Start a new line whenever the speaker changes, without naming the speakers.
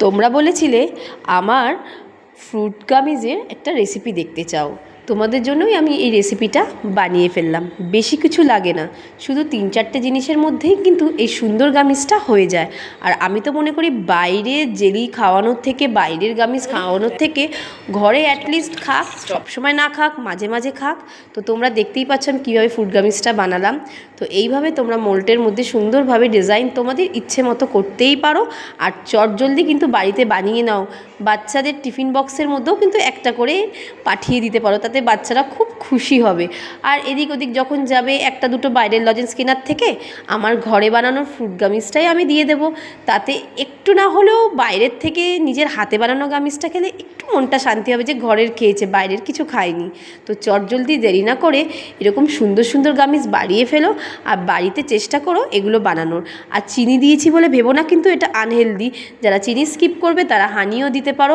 তোমরা বলেছিলে আমার ফ্রুট গামিজের একটা রেসিপি দেখতে চাও। তোমাদের জন্যই আমি এই রেসিপিটা বানিয়ে ফেললাম। বেশি কিছু লাগে না, শুধু 3-4টে জিনিসের মধ্যেই কিন্তু এই সুন্দর গামিজটা হয়ে যায়। আর আমি তো মনে করি বাইরে জেলি খাওয়ানোর থেকে, বাইরের গামিজ খাওয়ানোর থেকে ঘরে অ্যাটলিস্ট খাক, সবসময় না খাক, মাঝে মাঝে খাক। তো তোমরা দেখতেই পাচ্ছ আমি কীভাবে ফ্রুট গামিজটা বানালাম। তো এইভাবে তোমরা মোল্টের মধ্যে সুন্দরভাবে ডিজাইন তোমাদের ইচ্ছে মতো করতেই পারো। আর চটজলদি কিন্তু বাড়িতে বানিয়ে নাও। বাচ্চাদের টিফিন বক্সের মধ্যেও কিন্তু একটা করে পাঠিয়ে দিতে পারো, তাতে বাচ্চারা খুব খুশি হবে। আর এদিক ওদিক যখন যাবে, একটা দুটো বাইরের লজেন্স কেনার থেকে আমার ঘরে বানানোর ফ্রুট গামিজটাই আমি দিয়ে দেবো। তাতে একটু না হলেও বাইরের থেকে নিজের হাতে বানানো গামিজটা খেলে একটু মনটা শান্তি হবে যে ঘরের খেয়েছে, বাইরের কিছু খায়নি। তো চটজলদি দেরি না করে এরকম সুন্দর সুন্দর গামিজ বানিয়ে ফেলো আর বাড়িতে চেষ্টা করো এগুলো বানানোর। আর চিনি দিয়েছি বলে ভেবো না কিন্তু এটা আনহেলদি। যারা চিনি স্কিপ করবে তারা হানিও দিতে পারো।